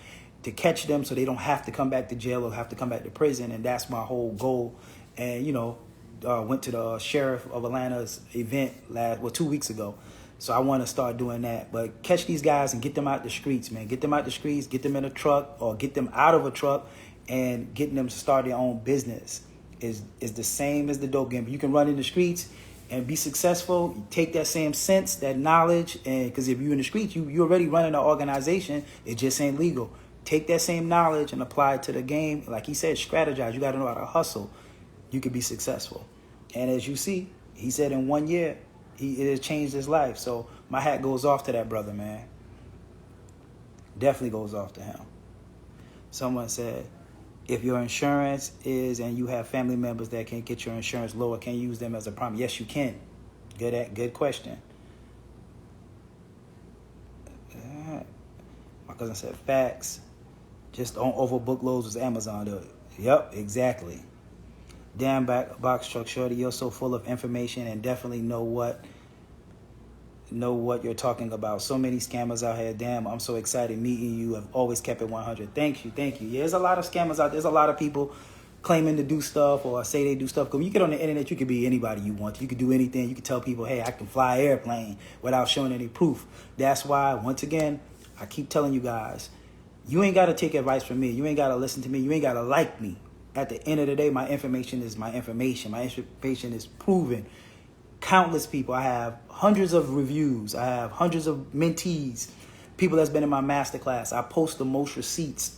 to catch them so they don't have to come back to jail or have to come back to prison. And that's my whole goal. And, went to the sheriff of Atlanta's event 2 weeks ago. So I want to start doing that. But catch these guys and get them out the streets, man. Get them out the streets, get them in a truck or get them out of a truck and getting them to start their own business is the same as the dope game. You can run in the streets and be successful. You take that same sense, that knowledge, and because if you're in the streets, you're already running an organization. It just ain't legal. Take that same knowledge and apply it to the game. Like he said, strategize. You got to know how to hustle. You can be successful. And as you see, he said in 1 year, it has changed his life. So my hat goes off to that brother, man. Definitely goes off to him. Someone said, if your insurance is and you have family members that can get your insurance lower, can you use them as a prime? Yes, you can. Good question. My cousin said, facts. Just don't overbook loads with Amazon. Yep, exactly. Damn box truck Shawty, you're so full of information and definitely know what you're talking about. So many scammers out here. Damn, I'm so excited meeting you. I've always kept it 100. Thank you. Yeah, there's a lot of scammers out there. There's a lot of people claiming to do stuff or say they do stuff. Because when you get on the internet, you can be anybody you want. You can do anything. You can tell people, hey, I can fly an airplane without showing any proof. That's why, once again, I keep telling you guys, you ain't got to take advice from me. You ain't got to listen to me. You ain't got to like me. At the end of the day, my information is my information. My information is proven. Countless people. I have hundreds of reviews. I have hundreds of mentees. People that's been in my masterclass. I post the most receipts.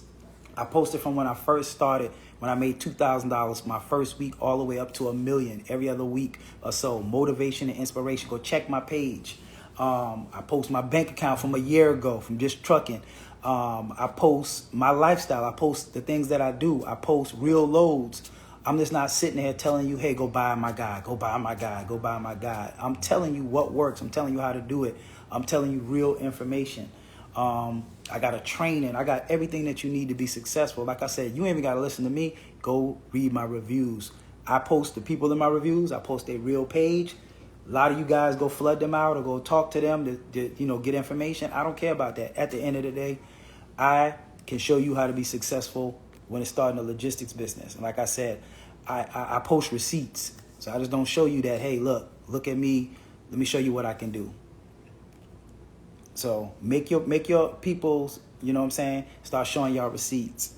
I posted from when I first started, when I made $2,000 my first week, all the way up to $1 million every other week or so. Motivation and inspiration. Go check my page. I post my bank account from a year ago from just trucking. I post my lifestyle. I post the things that I do. I post real loads. I'm just not sitting here telling you, hey, go buy my guy, go buy my guy, go buy my guy. I'm telling you what works. I'm telling you how to do it. I'm telling you real information. I got a training. I got everything that you need to be successful. Like I said, you ain't even got to listen to me. Go read my reviews. I post the people in my reviews. I post their real page. A lot of you guys go flood them out or go talk to them to get information. I don't care about that. At the end of the day, I can show you how to be successful when it's starting a logistics business. And like I said, I post receipts. So I just don't show you that, hey, look at me. Let me show you what I can do. So make your peoples, you know what I'm saying, start showing y'all receipts.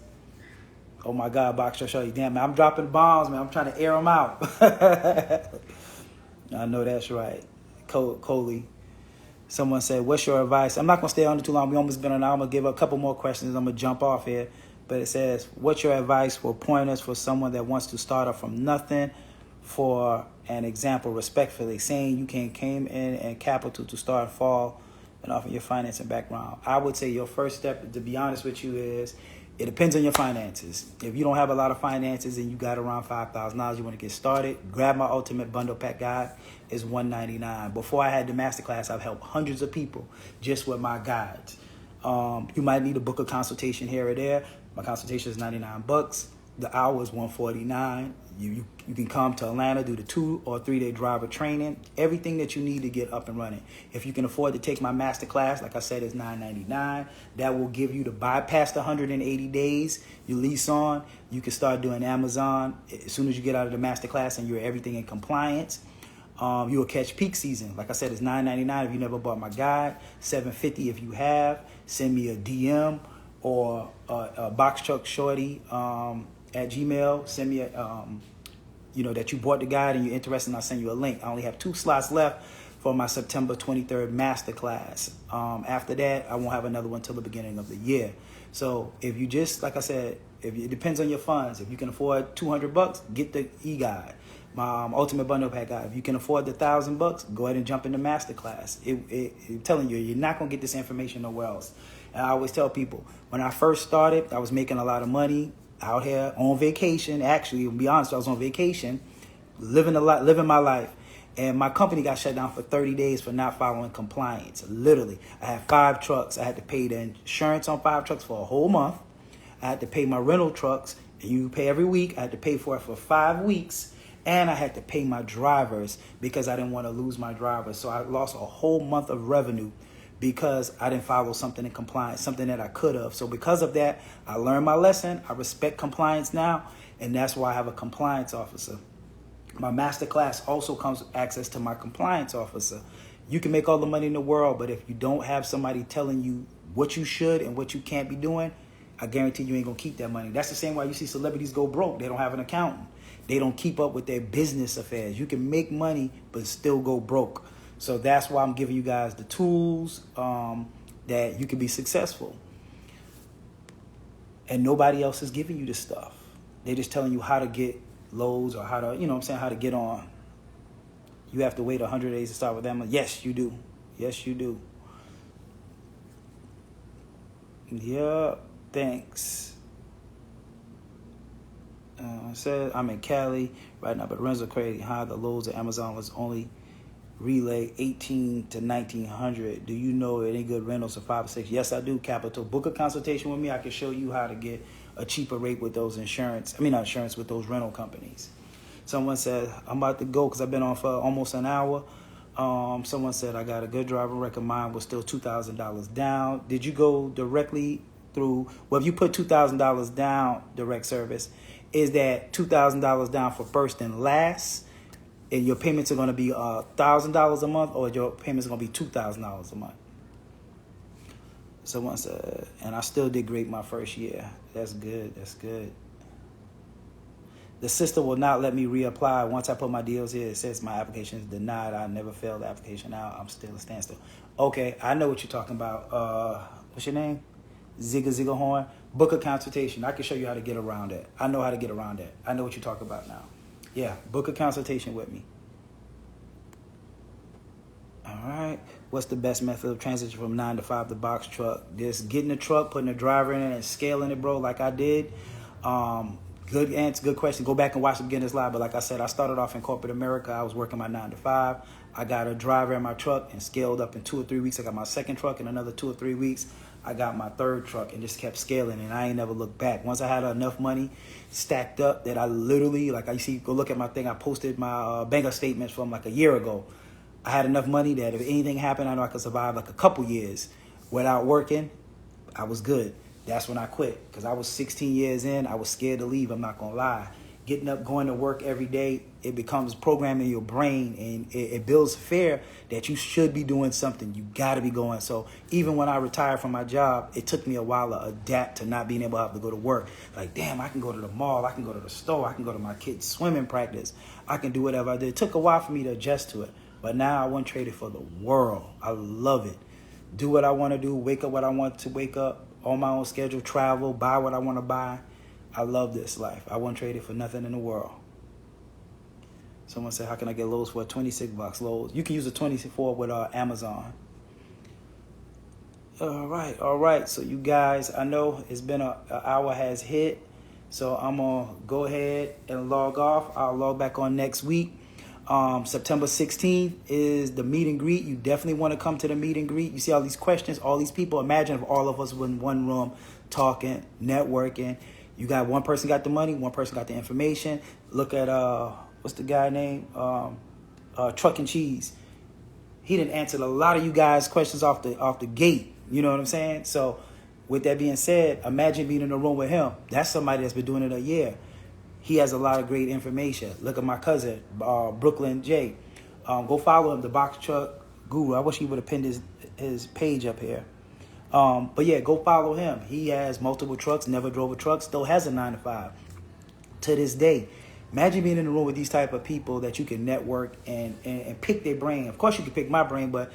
Oh my God, Box Show, show you. Damn, man, I'm dropping bombs, man. I'm trying to air them out. I know that's right. Coley. Someone said, what's your advice? I'm not going to stay on it too long. We almost been on. I'm going to give a couple more questions. I'm going to jump off here. But it says, what's your advice for pointers for someone that wants to start up from nothing? For an example, respectfully, saying you can came in and capital to start fall and offer your financing background. I would say your first step, to be honest with you, is it depends on your finances. If you don't have a lot of finances and you got around $5,000, you want to get started, grab my Ultimate Bundle Pack Guide. It's $199. Before I had the masterclass, I've helped hundreds of people just with my guides. You might need to book a consultation here or there. My consultation is $99. The hour is $149. You can come to Atlanta, do the 2 or 3 day driver training, everything that you need to get up and running. If you can afford to take my masterclass, like I said, it's $9.99. That will give you to bypass the 180 days you lease on. You can start doing Amazon as soon as you get out of the masterclass and you're everything in compliance. You will catch peak season. Like I said, it's $9.99 if you never bought my guide, $7.50 if you have. Send me a DM or a box truck Shawty at Gmail. Send me that you bought the guide and you're interested, and I'll send you a link. I only have 2 slots left for my September 23rd masterclass. After that, I won't have another one till the beginning of the year. So if you just, like I said, it depends on your funds. If you can afford $200, get the e-guide, my ultimate bundle pack guide. If you can afford the $1,000, go ahead and jump into masterclass. I'm telling you, you're not gonna get this information nowhere else. And I always tell people, when I first started, I was making a lot of money out here on vacation. Actually, to be honest, I was on vacation, living my life. And my company got shut down for 30 days for not following compliance. Literally, I had 5 trucks. I had to pay the insurance on 5 trucks for a whole month. I had to pay my rental trucks, and you pay every week. I had to pay for it for 5 weeks. And I had to pay my drivers because I didn't want to lose my drivers. So I lost a whole month of revenue because I didn't follow something in compliance, something that I could have. So because of that, I learned my lesson. I respect compliance now, and that's why I have a compliance officer. My masterclass also comes with access to my compliance officer. You can make all the money in the world, but if you don't have somebody telling you what you should and what you can't be doing, I guarantee you ain't going to keep that money. That's the same why you see celebrities go broke. They don't have an accountant. They don't keep up with their business affairs. You can make money, but still go broke. So that's why I'm giving you guys the tools that you can be successful. And nobody else is giving you this stuff. They're just telling you how to get loads or how to, how to get on. You have to wait 100 days to start with them. Yes, you do. Yes, you do. Yeah, thanks. Said I'm in Cali right now, but rents are crazy high. The loads at Amazon was only relay 18 to 1900. Do you know any good rentals for 5 or 6? Yes, I do. Capital. Book a consultation with me. I can show you how to get a cheaper rate with those with those rental companies. Someone said I'm about to go because I've been on for almost an hour. Someone said I got a good driver record. Mine was still $2,000 down. Did you go directly through? Well, if you put $2,000 down, direct service, is that $2,000 down for first and last, and your payments are going to be $1,000 a month, or your payments are going to be $2,000 a month? Someone said, and I still did great my first year. That's good. That's good. The system will not let me reapply. Once I put my deals here, it says my application is denied. I never filled the application out. I'm still a standstill. Okay, I know what you're talking about. What's your name? Zigga Horn. Book a consultation. I can show you how to get around that. I know how to get around that. I know what you're talking about now. Yeah, book a consultation with me. All right. What's the best method of transition from 9 to 5 to box truck? Just getting the truck, putting a driver in it, and scaling it, bro, like I did. Good answer, good question. Go back and watch the beginner's live. But like I said, I started off in corporate America. I was working my 9 to 5. I got a driver in my truck and scaled up in 2 or 3 weeks. I got my second truck in another 2 or 3 weeks. I got my third truck and just kept scaling, and I ain't never looked back. Once I had enough money stacked up that I literally, like I see, go look at my thing. I posted my bank statements from like a year ago. I had enough money that if anything happened, I know I could survive like a couple years without working. I was good. That's when I quit, because I was 16 years in. I was scared to leave. I'm not going to lie. Getting up, going to work every day, it becomes programming your brain, and it builds fear that you should be doing something. You got to be going. So even when I retired from my job, it took me a while to adapt to not being able to have to go to work. Like, damn, I can go to the mall. I can go to the store. I can go to my kids' swimming practice. I can do whatever I did. It took a while for me to adjust to it. But now I wouldn't trade it for the world. I love it. Do what I want to do. Wake up what I want to wake up. On my own schedule. Travel. Buy what I want to buy. I love this life. I wouldn't trade it for nothing in the world. Someone said, how can I get loads for a 26-box load? You can use a 24 with Amazon. All right. So you guys, I know it's been an hour has hit. So I'm going to go ahead and log off. I'll log back on next week. September 16th is the meet and greet. You definitely want to come to the meet and greet. You see all these questions, all these people. Imagine if all of us were in one room talking, networking. You got one person got the money, one person got the information. Look at what's the guy name? Truck and Cheese. He didn't answer a lot of you guys' questions off the gate. You know what I'm saying? So with that being said, imagine being in a room with him. That's somebody that's been doing it a year. He has a lot of great information. Look at my cousin, Brooklyn J. Go follow him, the Box Truck Guru. I wish he would have pinned his page up here. But yeah, go follow him. He has multiple trucks, never drove a truck, still has a 9-to-5 to this day. Imagine being in the room with these type of people that you can network and pick their brain. Of course, you can pick my brain, but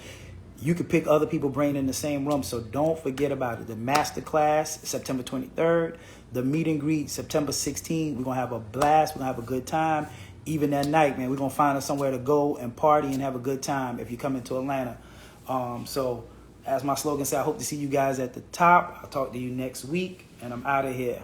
you can pick other people's brain in the same room. So don't forget about it. The masterclass, September 23rd. The meet and greet, September 16th. We're going to have a blast. We're going to have a good time. Even that night, man, we're going to find us somewhere to go and party and have a good time if you come into Atlanta. So as my slogan said, I hope to see you guys at the top. I'll talk to you next week, and I'm out of here.